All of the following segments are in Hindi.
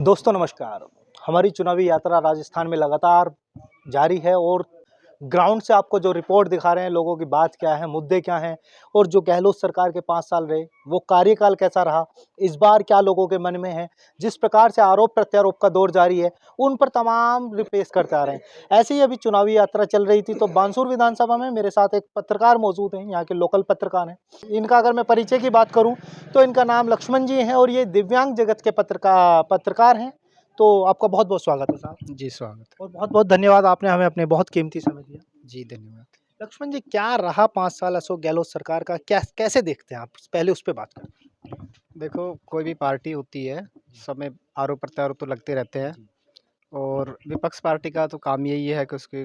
दोस्तों नमस्कार। हमारी चुनावी यात्रा राजस्थान में लगातार जारी है और ग्राउंड से आपको जो रिपोर्ट दिखा रहे हैं, लोगों की बात क्या है, मुद्दे क्या हैं और जो गहलोत सरकार के 5 साल रहे, वो कार्यकाल कैसा रहा, इस बार क्या लोगों के मन में है, जिस प्रकार से आरोप-प्रत्यारोप का दौर जारी है, उन पर तमाम पेश करते आ रहे हैं। ऐसे ही अभी चुनावी यात्रा चल रही थी, तो बानसूर विधानसभा में मेरे साथ एक पत्रकार मौजूद हैं, यहाँ के लोकल पत्रकार हैं। इनका अगर मैं परिचय की बात करूँ, तो इनका नाम लक्ष्मण जी है और ये दिव्यांग जगत के पत्रकार हैं। तो आपका बहुत-बहुत स्वागत है साहब जी, स्वागत है। और बहुत-बहुत धन्यवाद आपने हमें अपने बहुत कीमती समय दिया। जी, धन्यवाद। लक्ष्मण जी, क्या रहा 5 साल अशोक गहलोत सरकार का? कैसे देखते हैं आप? पहले उस पे बात करते हैं। देखो, कोई भी पार्टी होती है, सब में आरोप-प्रत्यारोप तो लगते रहते हैं जी। और विपक्ष पार्टी का तो काम यही है कि उसके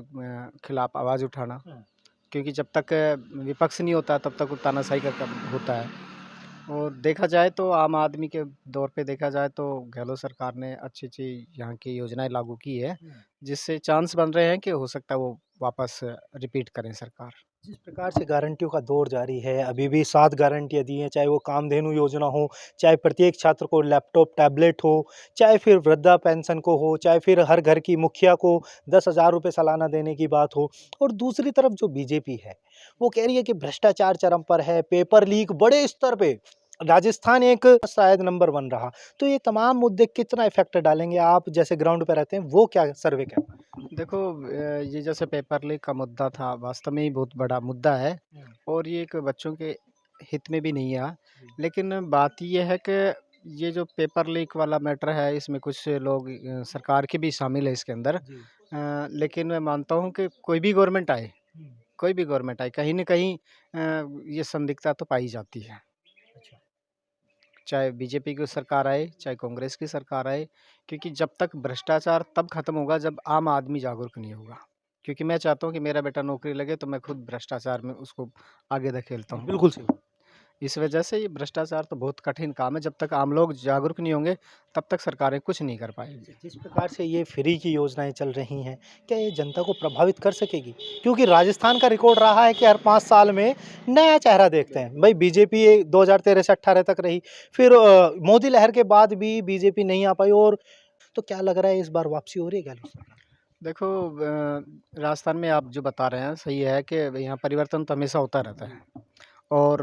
खिलाफ आवाज़ उठाना, हुँ। क्योंकि जब तक विपक्ष नहीं होता, तब तक वो तानाशाही का काम होता है। और देखा जाए तो आम आदमी के दौर पे देखा जाए तो गहलोत सरकार ने अच्छी-अच्छी यहाँ की योजनाएँ लागू की है, हुँ। जिससे चांस बन रहे हैं कि हो सकता है वो वापस रिपीट करें सरकार। जिस प्रकार से गारंटियों का दौर जारी है, अभी भी 7 गारंटियाँ दी हैं, चाहे वो कामधेनु योजना हो, चाहे प्रत्येक छात्र को लैपटॉप, टैबलेट हो, चाहे फिर वृद्धा पेंशन को हो, चाहे फिर हर घर की मुखिया को 10,000 रुपए सालाना देने की बात हो और दूसरी तरफ जो बीजेपी है, वो कह रही है कि भ्रष्टाचार चरम पर है, पेपर लीक बड़े स्तर पे, राजस्थान एक शायद नंबर 1 रहा। तो ये तमाम मुद्दे कितना इफ़ेक्ट डालेंगे? आप जैसे ग्राउंड पे रहते हैं, वो क्या सर्वे कहता है? देखो ये जैसे पेपर लीक का मुद्दा था, वास्तव में ही बहुत बड़ा मुद्दा है हुँ। और ये एक बच्चों के हित में भी नहीं है। जी। लेकिन बात ये है कि ये जो पेपर लीक वाला मैटर है, इसमें कुछ लोग सरकार के भी शामिल है इसके अंदर। जी। लेकिन मैं मानता हूँ कि हुँ। कोई भी गवर्नमेंट आए, कहीं न कहीं ये संदिग्धता तो पाई जाती है। अच्छा। चाहे बीजेपी की सरकार आए, चाहे कांग्रेस की सरकार आए, क्योंकि जब तक भ्रष्टाचार तब खत्म होगा जब आम आदमी जागरूक नहीं होगा। क्योंकि मैं चाहता हूँ कि मेरा बेटा नौकरी लगे तो मैं खुद भ्रष्टाचार में उसको आगे धकेलता जी, हूँ। बिल्कुल सही। इस वजह से ये भ्रष्टाचार तो बहुत कठिन काम है, जब तक आम लोग जागरूक नहीं होंगे, तब तक सरकारें कुछ नहीं कर पाएँगी। जिस प्रकार से ये फ्री की योजनाएँ चल रही हैं, क्या ये जनता को प्रभावित कर सकेगी? क्योंकि राजस्थान का रिकॉर्ड रहा है कि हर 5 साल में नया चेहरा देखते हैं। भई बीजेपी 2013 से 18 तक रही, फिर मोदी लहर के बाद भी बीजेपी नहीं आ पाई और तो क्या लग रहा है इस बार वापसी हो रही है गहलोत सरकार की? देखो राजस्थान में आप जो बता रहे हैं, सही है कि यहाँ परिवर्तन तो हमेशा होता रहता जी। है। और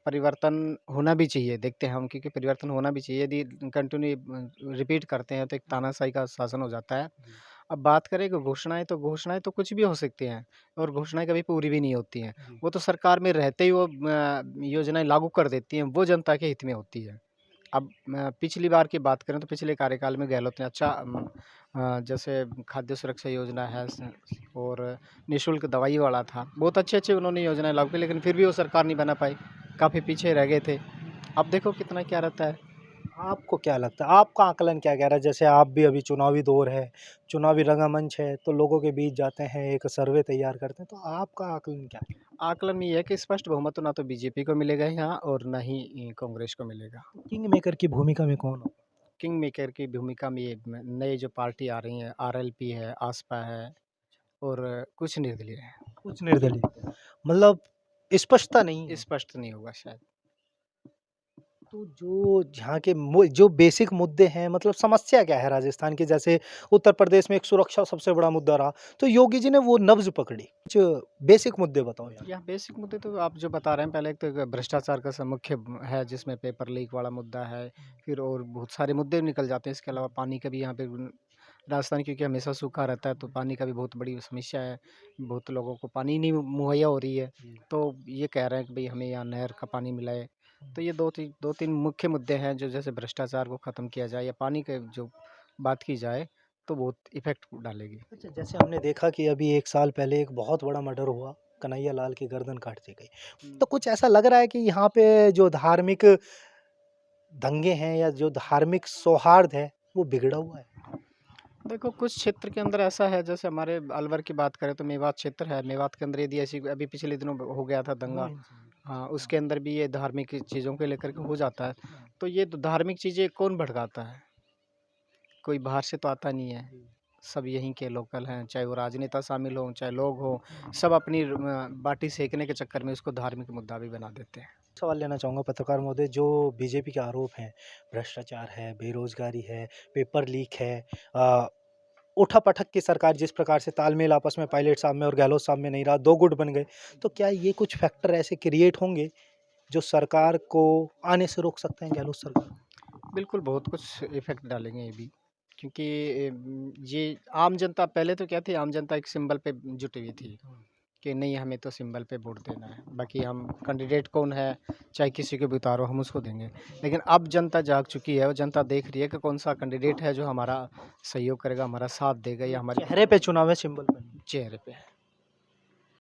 परिवर्तन होना भी चाहिए, देखते हैं हम क्योंकि परिवर्तन होना भी चाहिए। यदि कंटिन्यू रिपीट करते हैं तो एक तानाशाही का शासन हो जाता है। जी। अब बात करें कि घोषणाएँ तो कुछ भी हो सकती हैं और घोषणाएँ कभी पूरी भी नहीं होती हैं। जी। वो तो सरकार में रहते ही वो योजनाएँ लागू कर देती हैं, वो जनता के हित में होती है। अब पिछली बार की बात करें तो पिछले कार्यकाल में गहलोत ने अच्छा जैसे खाद्य सुरक्षा योजना है और निःशुल्क दवाई वाला था। बहुत अच्छे-अच्छे उन्होंने योजनाएँ लागू की लेकिन फिर भी वो सरकार नहीं बना पाई, काफ़ी पीछे रह गए थे। अब देखो कितना क्या रहता है। आपको क्या लगता है? आपका आकलन क्या कह रहा है? जैसे आप भी अभी चुनावी दौर है, चुनावी रंगमंच है, तो लोगों के बीच जाते हैं, एक सर्वे तैयार करते हैं, तो आपका आकलन क्या है? आकलन में ये है कि स्पष्ट बहुमत तो ना तो बीजेपी को मिलेगा यहाँ और ना ही कांग्रेस को मिलेगा। किंग मेकर की भूमिका में कौन होगा? किंग मेकर की भूमिका में ये नए जो पार्टी आ रही हैं, आरएलपी है, आसपा है और कुछ निर्दलीय है। कुछ निर्दलीय, मतलब स्पष्टता नहीं है। स्पष्ट नहीं होगा शायद। तो जो जहाँ के जो बेसिक मुद्दे हैं, मतलब समस्या क्या है राजस्थान की? जैसे उत्तर प्रदेश में एक सुरक्षा सबसे बड़ा मुद्दा रहा, तो योगी जी ने वो नब्ज़ पकड़ी। कुछ बेसिक मुद्दे बताओ यार। यहाँ बेसिक मुद्दे तो आप जो बता रहे हैं पहले एक तो एक भ्रष्टाचार का मुख्य है जिसमें पेपर लीक वाला मुद्दा है फिर और बहुत सारे मुद्दे निकल जाते हैं इसके अलावा पानी का भी यहाँ पे राजस्थान क्योंकि हमेशा सूखा रहता है तो पानी का भी बहुत बड़ी समस्या है बहुत लोगों को पानी नहीं मुहैया हो रही है जी। तो ये कह रहे हैं कि भाई हमें यहाँ नहर का पानी मिलाए तो ये दो तीन मुख्य मुद्दे हैं जो जैसे भ्रष्टाचार को ख़त्म किया जाए या पानी के जो बात की जाए तो बहुत इफेक्ट डालेगी। अच्छा, जैसे हमने देखा कि अभी 1 साल पहले एक बहुत बड़ा मर्डर हुआ, कन्हैया लाल की गर्दन काट दी गई। तो कुछ ऐसा लग रहा है कि यहाँ पे जो धार्मिक दंगे हैं या जो धार्मिक सौहार्द है, वो बिगड़ा हुआ है? देखो, कुछ क्षेत्र के अंदर ऐसा है जैसे हमारे अलवर की बात करें तो मेवात क्षेत्र है, मेवात के अंदर यदि ऐसी अभी पिछले दिनों हो गया था गो दंगा। हिंसा हुई। हाँ, हाँ। उसके अंदर भी ये धार्मिक चीज़ों को लेकर के हो जाता है। हाँ। तो ये धार्मिक चीज़ें कौन भड़काता है? कोई बाहर से तो आता नहीं है। जी। सब यहीं के लोकल हैं, चाहे वो राजनेता शामिल हों, चाहे लोग हों, सब अपनी बाटी सेकने के चक्कर में उसको धार्मिक मुद्दा भी बना देते हैं। सवाल लेना चाहूँगा पत्रकार महोदय, जो बीजेपी के आरोप हैं, भ्रष्टाचार है, बेरोज़गारी है, पेपर लीक है, उठा-पटक की सरकार जिस प्रकार से तालमेल आपस में पायलट साहब में और गहलोत साहब में नहीं रहा, 2 गुट बन गए। तो क्या ये कुछ फैक्टर ऐसे क्रिएट होंगे, जो सरकार को आने से रोक सकते हैं गहलोत सरकार? बिल्कुल, बहुत कुछ इफ़ेक्ट डालेंगे ये भी, क्योंकि ये आम जनता पहले तो क्या थी, आम जनता एक सिंबल पे जुटी हुई थी कि नहीं हमें तो सिंबल पे वोट देना है, बाकी हम कैंडिडेट कौन है, चाहे किसी को भी उतारो हम उसको देंगे। लेकिन अब जनता जाग चुकी है और जनता देख रही है कि कौन-सा कैंडिडेट है जो हमारा सहयोग करेगा, हमारा साथ देगा या हमारे चेहरे पे चुनाव है, सिंबल पे नहीं। चेहरे पे है।